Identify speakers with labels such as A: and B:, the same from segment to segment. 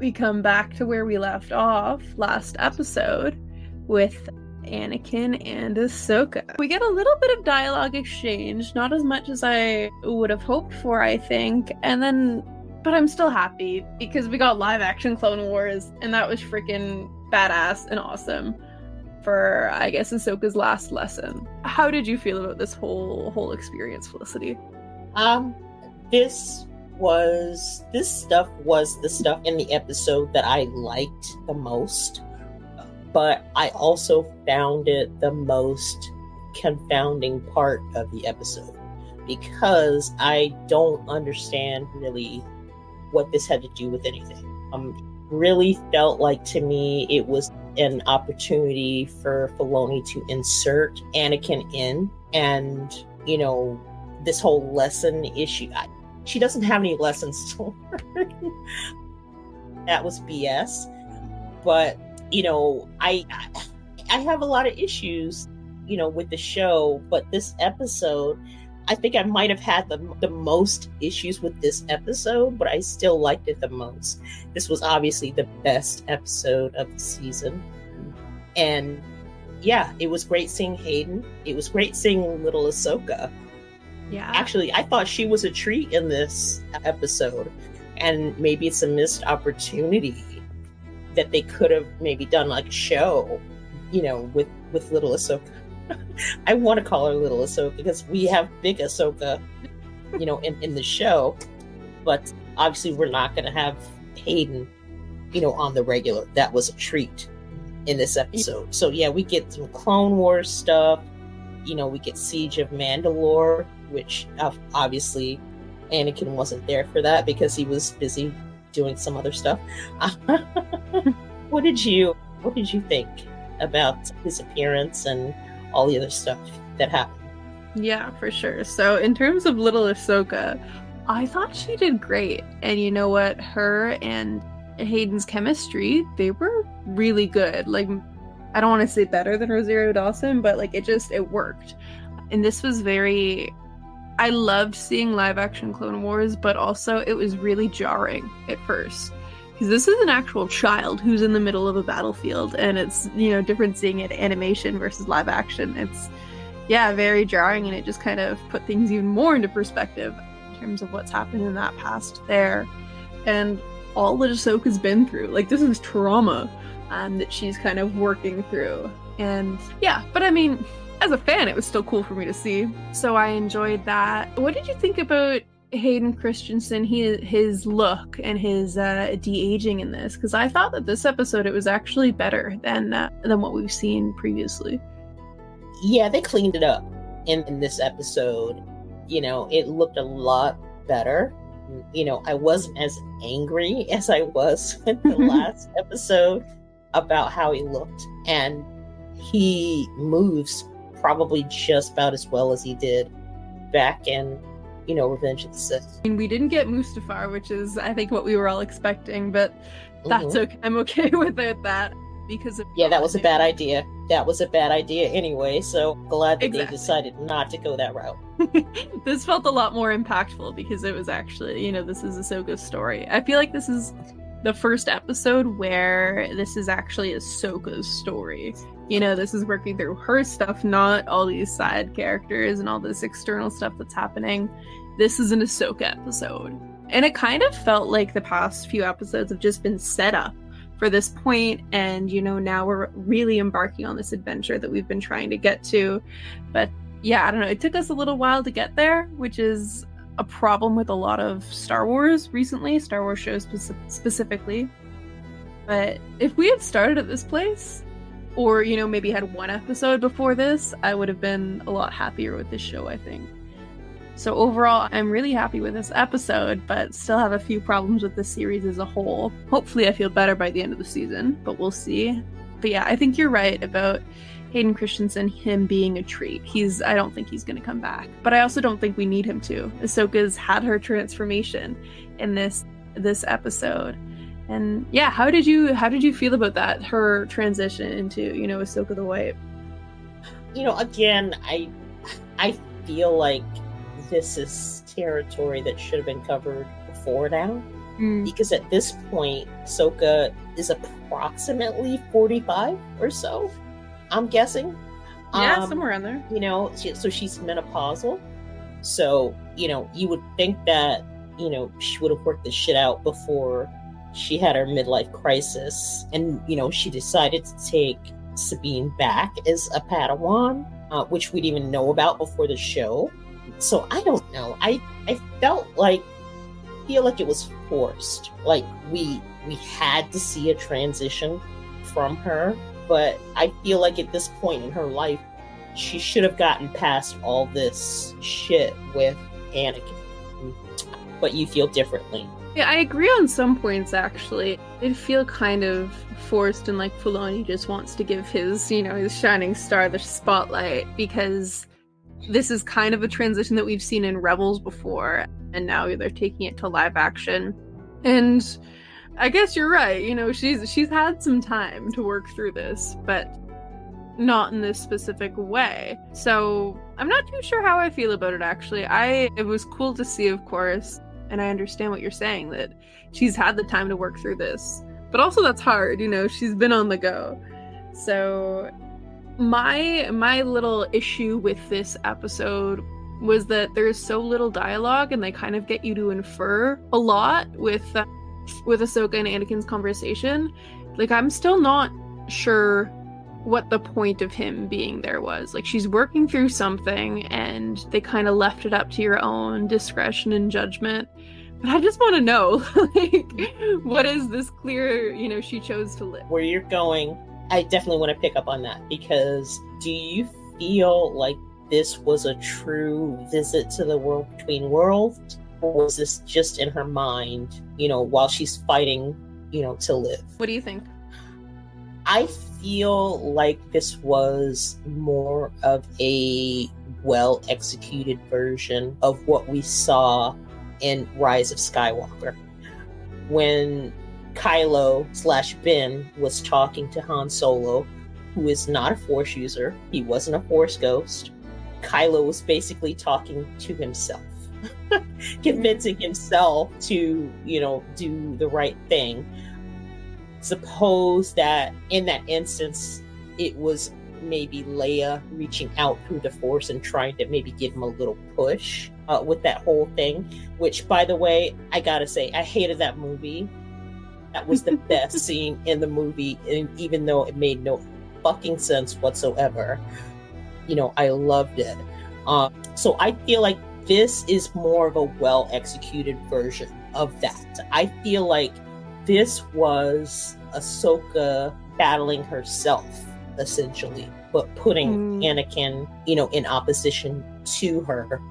A: we come back to where we left off last episode with Anakin and Ahsoka. We get a little bit of dialogue exchange, not as much as I would have hoped for, I think, but I'm still happy because we got live action Clone Wars, and that was freaking badass and awesome for, I guess, Ahsoka's last lesson. How did you feel about this whole experience, Felicity?
B: This stuff was the stuff in the episode that I liked the most. But I also found it the most confounding part of the episode because I don't understand really what this had to do with anything. Really felt like to me it was an opportunity for Filoni to insert Anakin in, and this whole lesson issue. She doesn't have any lessons to learn. That was BS. But I have a lot of issues, with the show, but this episode, I think I might have had the most issues with this episode, but I still liked it the most. This was obviously the best episode of the season. And yeah, it was great seeing Hayden. It was great seeing little Ahsoka.
A: Yeah.
B: Actually, I thought she was a treat in this episode, and maybe it's a missed opportunity that they could have maybe done like a show, with little Ahsoka. I want to call her little Ahsoka because we have big Ahsoka, in the show, but obviously we're not going to have Hayden, on the regular. That was a treat in this episode. So yeah, we get some Clone Wars stuff. We get Siege of Mandalore, which obviously Anakin wasn't there for that because he was busy doing some other stuff. What did you think about his appearance and all the other stuff that happened?
A: Yeah, for sure. So in terms of little Ahsoka, I thought she did great. And you know what? Her and Hayden's chemistry, they were really good. Like, I don't want to say better than Rosario Dawson, but like it worked. And this was I loved seeing live action Clone Wars, but also it was really jarring at first. Because this is an actual child who's in the middle of a battlefield, and it's, different seeing it animation versus live action. It's, very jarring, and it just kind of put things even more into perspective in terms of what's happened in that past there. And all that Ahsoka's been through. Like, this is trauma that she's kind of working through. And but I mean, as a fan, it was still cool for me to see. So I enjoyed that. What did you think about Hayden Christensen, his look and his de-aging in this? Because I thought that this episode, it was actually better than what we've seen previously.
B: Yeah, they cleaned it up in this episode. It looked a lot better. I wasn't as angry as I was in the last episode about how he looked, and he moves probably just about as well as he did back in Revenge of the Sith.
A: I mean, we didn't get Mustafar, which is, I think, what we were all expecting, but that's okay. I'm okay without that because of
B: that was a bad idea. That was a bad idea anyway, so glad that they decided not to go that route.
A: This felt a lot more impactful because it was actually, this is Ahsoka's story. I feel like this is the first episode where this is actually Ahsoka's story. This is working through her stuff, not all these side characters and all this external stuff that's happening. This is an Ahsoka episode. And it kind of felt like the past few episodes have just been set up for this point, and now we're really embarking on this adventure that we've been trying to get to. But I don't know, it took us a little while to get there, which is a problem with a lot of Star Wars recently, Star Wars shows specifically. But if we had started at this place, or maybe had one episode before this, I would have been a lot happier with this show, I think. So overall, I'm really happy with this episode, but still have a few problems with the series as a whole. Hopefully I feel better by the end of the season, but we'll see. But I think you're right about Hayden Christensen, him being a treat. I don't think he's going to come back, but I also don't think we need him to. Ahsoka's had her transformation in this episode. And how did you feel about that? Her transition into, Ahsoka the White?
B: Again, I feel like this is territory that should have been covered before now. Because at this point, Ahsoka is approximately 45 or so, I'm guessing.
A: Yeah, somewhere around there.
B: You know, so she's menopausal. So, you know, you would think that, you know, she would have worked this shit out before she had her midlife crisis. And, you know, she decided to take Sabine back as a Padawan, which we didn't even know about before the show. So I don't know. I feel like it was forced. Like we had to see a transition from her, but I feel like at this point in her life, she should have gotten past all this shit with Anakin. But you feel differently.
A: Yeah, I agree on some points, actually. It feel kind of forced, and like Filoni just wants to give his, you know, his shining star the spotlight, because this is kind of a transition that we've seen in Rebels before, and now they're taking it to live action. And I guess you're right, you know, she's had some time to work through this, but not in this specific way. So I'm not too sure how I feel about it, actually. It was cool to see, of course, and I understand what you're saying, that she's had the time to work through this. But also that's hard, you know, she's been on the go. So my little issue with this episode was that there's so little dialogue, and they kind of get you to infer a lot with Ahsoka and Anakin's conversation. Like, I'm still not sure what the point of him being there was. Like, she's working through something, and they kind of left it up to your own discretion and judgment. But I just want to know, like, what is this clear, you know, she chose to live?
B: Where you're going, I definitely want to pick up on that, because do you feel like this was a true visit to the world between worlds? Or was this just in her mind, you know, while she's fighting, you know, to live?
A: What do you think?
B: I feel like this was more of a well-executed version of what we saw in Rise of Skywalker. When Kylo/Ben was talking to Han Solo, who is not a Force user, he wasn't a Force ghost. Kylo was basically talking to himself, convincing himself to, you know, do the right thing. Suppose that in that instance, it was maybe Leia reaching out through the Force and trying to maybe give him a little push with that whole thing, which, by the way, I gotta say, I hated that movie. That was the best scene in the movie, and even though it made no fucking sense whatsoever, you know, I loved it. So I feel like this is more of a well-executed version of that. I feel like this was Ahsoka battling herself, essentially, but putting Anakin, you know, in opposition to her,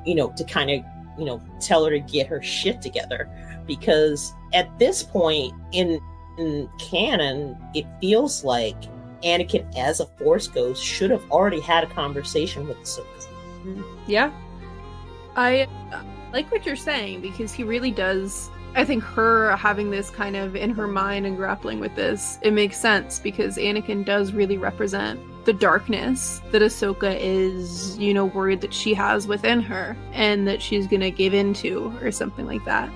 B: you know, to kind of, you know, tell her to get her shit together. Because at this point in canon, it feels like Anakin, as a Force ghost, should have already had a conversation with Ahsoka.
A: Yeah. I like what you're saying, because he really does. I think her having this kind of in her mind and grappling with this, it makes sense, because Anakin does really represent the darkness that Ahsoka is, you know, worried that she has within her and that she's gonna give into, or something like that.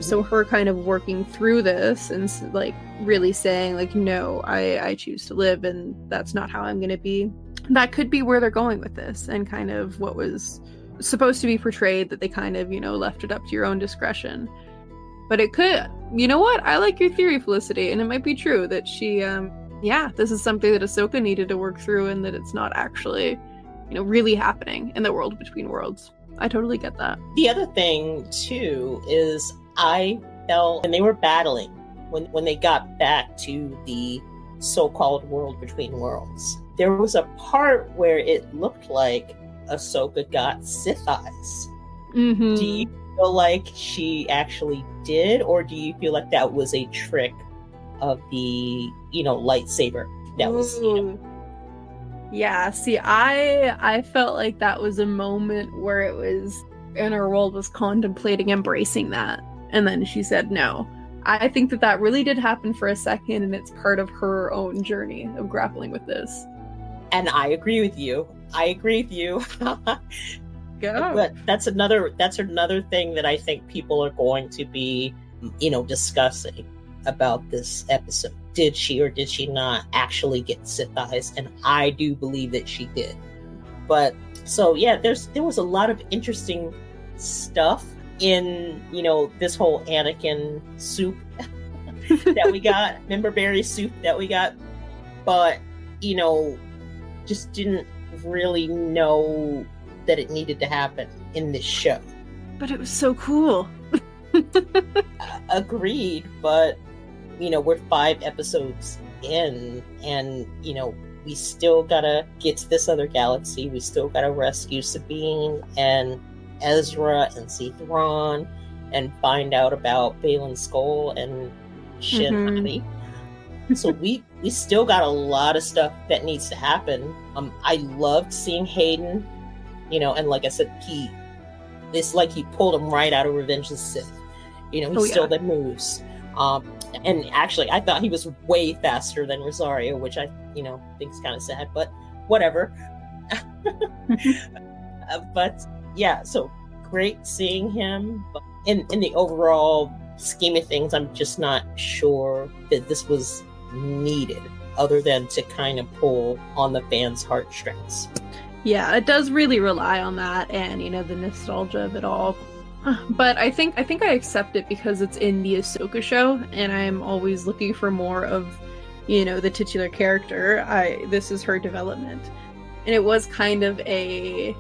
A: So her kind of working through this and like really saying like, no, I choose to live, and that's not how I'm gonna be. That could be where they're going with this, and kind of what was supposed to be portrayed, that they kind of, you know, left it up to your own discretion. But it could, you know what? I like your theory, Felicity, and it might be true that she, this is something that Ahsoka needed to work through, and that it's not actually, you know, really happening in the world between worlds. I totally get that.
B: The other thing, too, is I felt when they were battling, when they got back to the so-called world between worlds, there was a part where it looked like Ahsoka got Sith eyes.
A: Mm-hmm.
B: Do you feel like she actually did, or do you feel like that was a trick of the, you know, lightsaber that was, you know?
A: Yeah, see, I felt like that was a moment where it was, and her world was contemplating embracing that, and then she said no. I think that really did happen for a second, and it's part of her own journey of grappling with this.
B: And I agree with you.
A: go.
B: But that's another thing that I think people are going to be, discussing about this episode. Did she or did she not actually get Sith eyes? And I do believe that she did. But so yeah, there was a lot of interesting stuff in, this whole Anakin soup that we got, member berry soup that we got, but just didn't really know that it needed to happen in this show.
A: But it was so cool.
B: Agreed, but we're 5 episodes in, and we still gotta get to this other galaxy. We still gotta rescue Sabine and Ezra and see Thrawn and find out about Balin's skull and Shin Hati. So we still got a lot of stuff that needs to happen. I loved seeing Hayden, and like I said, it's like he pulled him right out of Revenge of the Sith. He still did moves. And actually, I thought he was way faster than Rosario, which I, think is kind of sad, but whatever. But yeah, so great seeing him. But in the overall scheme of things, I'm just not sure that this was needed, other than to kind of pull on the fans' heartstrings.
A: Yeah, it does really rely on that and, the nostalgia of it all. But I think I accept it because it's in the Ahsoka show, and I'm always looking for more of, the titular character. This is her development. And it was kind of I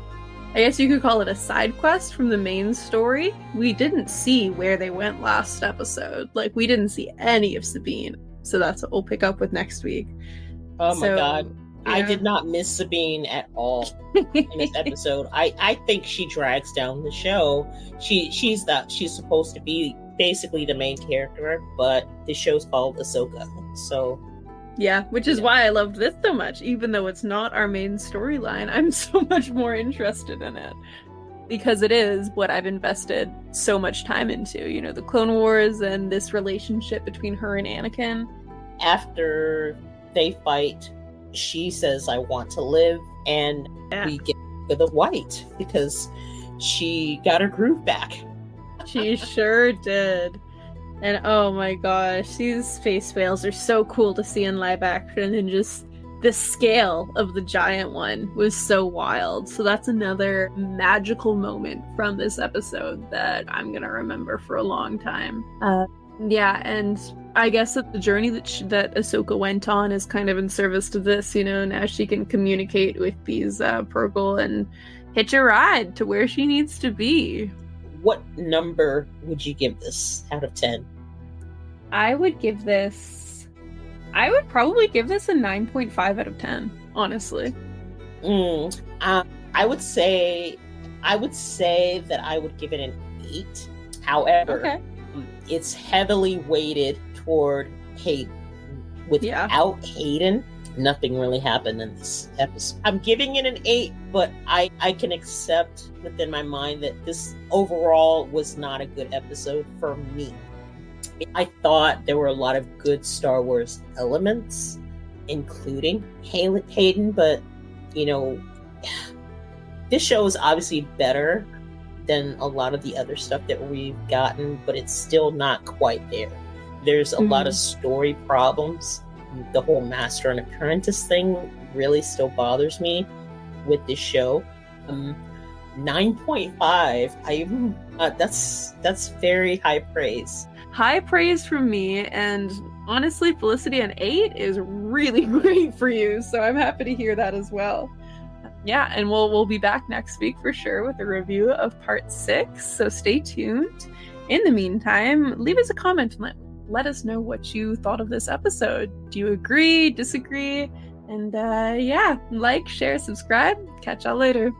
A: guess you could call it a side quest from the main story. We didn't see where they went last episode. Like, we didn't see any of Sabine. So that's what we'll pick up with next week.
B: Oh my God. Yeah. I did not miss Sabine at all in this episode. I think she drags down the show. She's supposed to be basically the main character, but the show's called Ahsoka. So
A: yeah, which is why I loved this so much. Even though it's not our main storyline, I'm so much more interested in it. Because it is what I've invested so much time into. The Clone Wars and this relationship between her and Anakin.
B: After they fight, she says, "I want to live," and we get to the white because she got her groove back.
A: She sure did. And oh my gosh, these space whales are so cool to see in live action, and just the scale of the giant one was so wild. So that's another magical moment from this episode that I'm gonna remember for a long time. Yeah, and I guess that the journey that Ahsoka went on is kind of in service to this, now she can communicate with these Purgle and hitch a ride to where she needs to be.
B: What number would you give this out of 10?
A: I would probably give this a 9.5 out of 10, honestly.
B: I would say that I would give it an 8. However, it's heavily weighted toward Hayden. Without Hayden, nothing really happened in this episode. I'm giving it an 8, but I can accept within my mind that this overall was not a good episode for me. I thought there were a lot of good Star Wars elements, including Hayden, but, this show is obviously better than a lot of the other stuff that we've gotten, but it's still not quite there. There's a lot of story problems. The whole master and apprentice thing really still bothers me with this show. 9.5. That's very high praise.
A: High praise from me, and honestly, Felicity, an 8 is really great for you. So I'm happy to hear that as well. Yeah, and we'll be back next week for sure with a review of part 6. So stay tuned. In the meantime, leave us a comment and let us know what you thought of this episode. Do you agree, disagree? And like, share, subscribe. Catch y'all later.